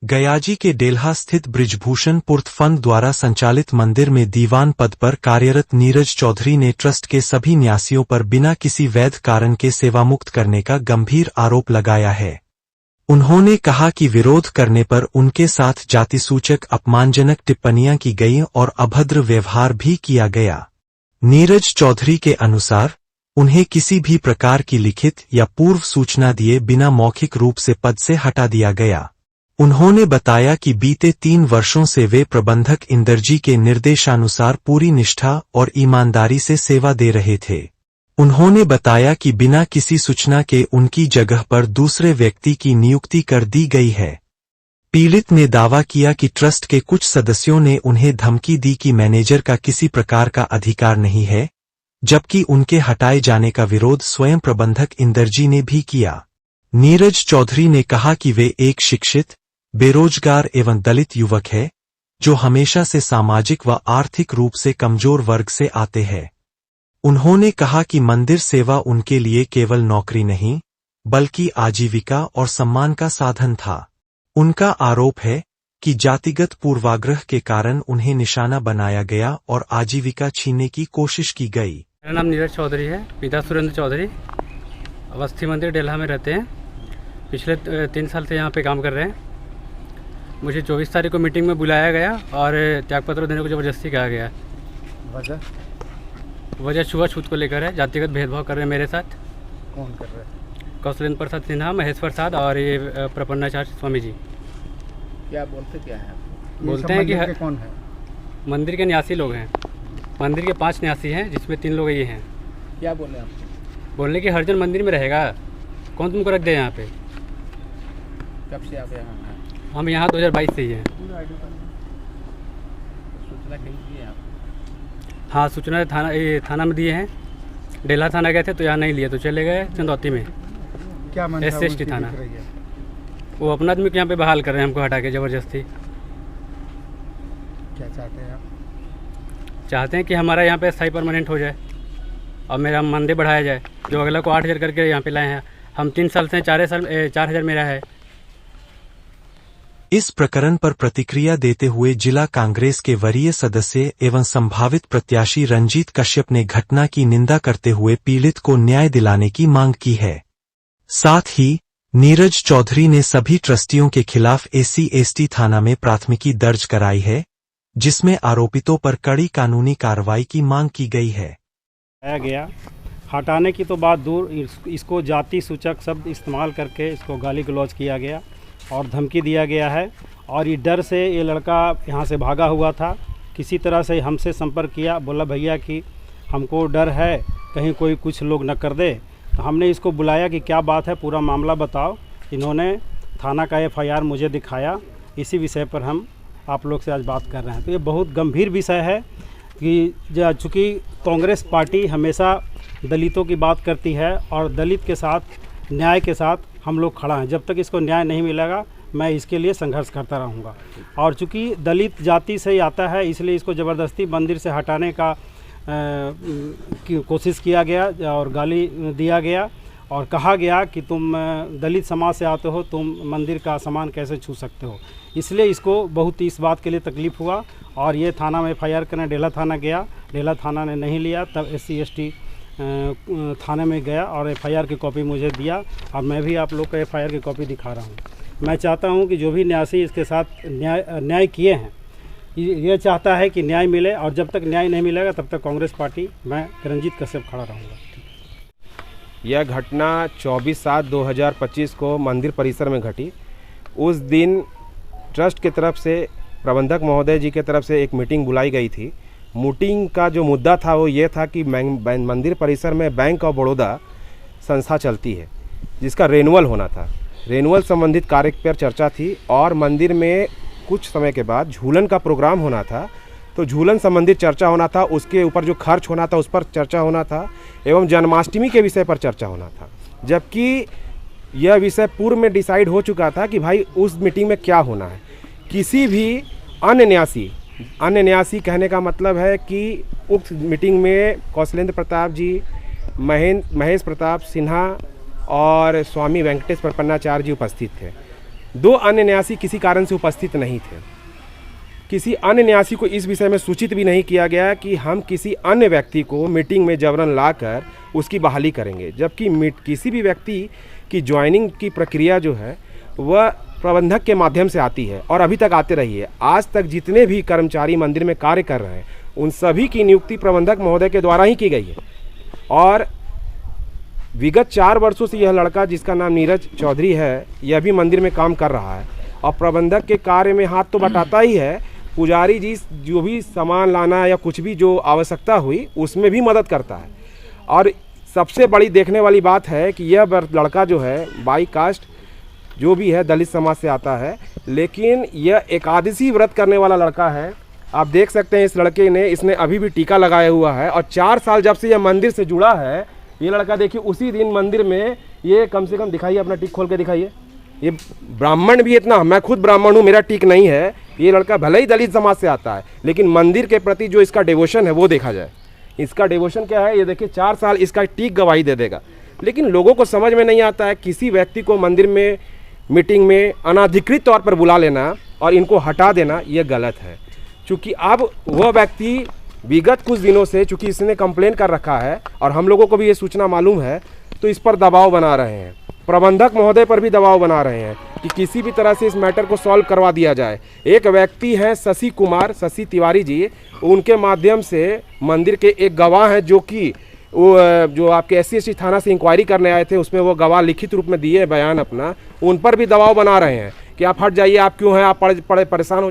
गयाजी के डेल्हा स्थित बृजभूषण पूर्त फंड द्वारा संचालित मंदिर में दीवान पद पर कार्यरत नीरज चौधरी ने ट्रस्ट के सभी न्यासियों पर बिना किसी वैध कारण के सेवामुक्त करने का गंभीर आरोप लगाया है। उन्होंने कहा कि विरोध करने पर उनके साथ जातिसूचक अपमानजनक टिप्पणियां की गईं और अभद्र व्यवहार भी किया गया। नीरज चौधरी के अनुसार उन्हें किसी भी प्रकार की लिखित या पूर्व सूचना दिए बिना मौखिक रूप से पद से हटा दिया गया। उन्होंने बताया कि बीते 3 वर्षों से वे प्रबंधक इंदरजी के निर्देशानुसार पूरी निष्ठा और ईमानदारी से सेवा दे रहे थे। उन्होंने बताया कि बिना किसी सूचना के उनकी जगह पर दूसरे व्यक्ति की नियुक्ति कर दी गई है। पीड़ित ने दावा किया कि ट्रस्ट के कुछ सदस्यों ने उन्हें धमकी दी कि मैनेजर का किसी प्रकार का अधिकार नहीं है, जबकि उनके हटाए जाने का विरोध स्वयं प्रबंधक इंदरजी ने भी किया। नीरज चौधरी ने कहा कि वे एक शिक्षित, बेरोजगार एवं दलित युवक है, जो हमेशा से सामाजिक व आर्थिक रूप से कमजोर वर्ग से आते हैं। उन्होंने कहा कि मंदिर सेवा उनके लिए केवल नौकरी नहीं, बल्कि आजीविका और सम्मान का साधन था। उनका आरोप है कि जातिगत पूर्वाग्रह के कारण उन्हें निशाना बनाया गया और आजीविका छीनने की कोशिश की गई। मेरा नाम नीरज चौधरी है, पिता सुरेंद्र चौधरी। अवस्थी मंदिर डेल्हा में रहते हैं। पिछले 3 साल से यहाँ पे काम कर रहे हैं। मुझे 24 तारीख को मीटिंग में बुलाया गया और त्यागपत्र देने को ज़बरदस्ती कहा गया। वजह छुआछूत को लेकर है, जातिगत भेदभाव कर रहे हैं मेरे साथ। कौन कर रहा है? कौशलेंद्र प्रसाद सिन्हा, महेश प्रसाद और ये प्रपन्नाचार्य स्वामी जी। क्या बोलते हैं? बोलते हैं कि कौन है? मंदिर के न्यासी लोग हैं। मंदिर के 5 न्यासी हैं, जिसमें 3 लोग ये हैं। क्या बोले आप? बोलने कि हर जन मंदिर में रहेगा, कौन तुमको रख दे यहाँ पे। कब से आप यहाँ हैं? हम यहाँ 2022 से ही हैं। सूचना कहीं दी आप? हाँ, सूचना थाना में दिए हैं। डेल्हा थाना गए थे तो यहाँ नहीं लिए तो चले गए चंदौती में। क्या SC थाना। वो अपना आदमी को यहाँ पे बहाल कर रहे हैं, हमको हटा के ज़बरदस्ती। क्या चाहते हैं आप? चाहते हैं कि हमारा यहाँ पे स्थायी परमानेंट हो जाए और मेरा मानदेय बढ़ाया जाए। जो अगला को 8,000 करके यहाँ पे लाए हैं, हम 3 साल से 4,000 मेरा है। इस प्रकरण पर प्रतिक्रिया देते हुए जिला कांग्रेस के वरीय सदस्य एवं संभावित प्रत्याशी रंजीत कश्यप ने घटना की निंदा करते हुए पीड़ित को न्याय दिलाने की मांग की है। साथ ही नीरज चौधरी ने सभी ट्रस्टियों के खिलाफ SC/ST थाना में प्राथमिकी दर्ज कराई है, जिसमें आरोपितों पर कड़ी कानूनी कार्रवाई की मांग की गई है। गया हटाने की तो बात दूर, इसको जाति सूचक शब्द इस्तेमाल करके इसको गाली गलौज किया गया और धमकी दिया गया है। और ये डर से ये लड़का यहाँ से भागा हुआ था। किसी तरह से हमसे संपर्क किया, बोला भैया कि हमको डर है कहीं कोई कुछ लोग न कर दे। तो हमने इसको बुलाया कि क्या बात है, पूरा मामला बताओ। इन्होंने थाना का FIR मुझे दिखाया। इसी विषय पर हम आप लोग से आज बात कर रहे हैं। तो ये बहुत गंभीर विषय है कि चूँकि कांग्रेस पार्टी हमेशा दलितों की बात करती है और दलित के साथ, न्याय के साथ हम लोग खड़ा हैं। जब तक इसको न्याय नहीं मिलेगा मैं इसके लिए संघर्ष करता रहूँगा। और चूँकि दलित जाति से ही आता है, इसलिए इसको ज़बरदस्ती मंदिर से हटाने का कोशिश किया गया और गाली दिया गया और कहा गया कि तुम दलित समाज से आते हो, तुम मंदिर का सामान कैसे छू सकते हो। इसलिए इसको बहुत इस बात के लिए तकलीफ़ हुआ और ये थाना में FIR करने डेल्हा थाना गया। डेल्हा थाना ने नहीं लिया, तब SC/ST थाने में गया और FIR की कॉपी मुझे दिया और मैं भी आप लोग को FIR की कॉपी दिखा रहा हूँ। मैं चाहता हूँ कि जो भी न्यासी इसके साथ न्याय किए हैं, ये चाहता है कि न्याय मिले और जब तक न्याय नहीं मिलेगा तब तक कांग्रेस पार्टी, मैं रंजीत कश्यप खड़ा रहूँगा। यह घटना 24/7/2025 को मंदिर परिसर में घटी। उस दिन ट्रस्ट की तरफ से, प्रबंधक महोदय जी की तरफ से एक मीटिंग बुलाई गई थी। मीटिंग का जो मुद्दा था वो ये था कि मंदिर परिसर में बैंक ऑफ बड़ौदा संस्था चलती है, जिसका रेनुअल होना था। रेनुअल संबंधित कार्य पर चर्चा थी और मंदिर में कुछ समय के बाद झूलन का प्रोग्राम होना था, तो झूलन संबंधित चर्चा होना था। उसके ऊपर जो खर्च होना था उस पर चर्चा होना था एवं जन्माष्टमी के विषय पर चर्चा होना था। जबकि यह विषय पूर्व में डिसाइड हो चुका था कि भाई उस मीटिंग में क्या होना है। किसी भी अन्य न्यासी कहने का मतलब है कि उक्त मीटिंग में कौशलेंद्र प्रताप जी, महेश प्रताप सिन्हा और स्वामी वेंकटेश प्रपन्नाचार्य जी उपस्थित थे। 2 अन्य न्यासी किसी कारण से उपस्थित नहीं थे। किसी अन्य न्यासी को इस विषय में सूचित भी नहीं किया गया कि हम किसी अन्य व्यक्ति को मीटिंग में जबरन लाकर उसकी बहाली करेंगे, जबकि किसी भी व्यक्ति की ज्वाइनिंग की प्रक्रिया जो है वह प्रबंधक के माध्यम से आती है और अभी तक आते रही है। आज तक जितने भी कर्मचारी मंदिर में कार्य कर रहे हैं उन सभी की नियुक्ति प्रबंधक महोदय के द्वारा ही की गई है। और विगत 4 वर्षों से यह लड़का जिसका नाम नीरज चौधरी है यह भी मंदिर में काम कर रहा है और प्रबंधक के कार्य में हाथ तो बटाता ही है, पुजारी जी जो भी सामान लाना या कुछ भी जो आवश्यकता हुई उसमें भी मदद करता है। और सबसे बड़ी देखने वाली बात है कि यह लड़का जो है बाई कास्ट जो भी है दलित समाज से आता है, लेकिन यह एकादशी व्रत करने वाला लड़का है। आप देख सकते हैं इस लड़के ने इसने अभी भी टीका लगाया हुआ है और 4 साल जब से यह मंदिर से जुड़ा है ये लड़का देखिए उसी दिन मंदिर में ये कम से कम दिखाइए, अपना टीक खोल के दिखाइए। ये ब्राह्मण भी इतना, मैं खुद ब्राह्मण हूँ, मेरा टीक नहीं है। ये लड़का भले ही दलित समाज से आता है लेकिन मंदिर के प्रति जो इसका डिवोशन है वो देखा जाए। इसका डिवोशन क्या है ये देखिए, 4 साल इसका टीक गवाही दे देगा। लेकिन लोगों को समझ में नहीं आता है किसी व्यक्ति को मंदिर में मीटिंग में अनाधिकृत तौर पर बुला लेना और इनको हटा देना ये गलत है। चूँकि अब वह व्यक्ति विगत कुछ दिनों से चूँकि इसने कंप्लेन कर रखा है और हम लोगों को भी ये सूचना मालूम है तो इस पर दबाव बना रहे हैं, प्रबंधक महोदय पर भी दबाव बना रहे हैं कि किसी भी तरह से इस मैटर को सॉल्व करवा दिया जाए। एक व्यक्ति हैं शशि तिवारी जी, उनके माध्यम से मंदिर के एक गवाह हैं जो कि वो जो आपके SC थाना से इंक्वायरी करने आए थे उसमें वो गवाह लिखित रूप में दिए बयान अपना, उन पर भी दबाव बना रहे हैं कि आप हट जाइए, आप क्यों हैं, आप परेशान हो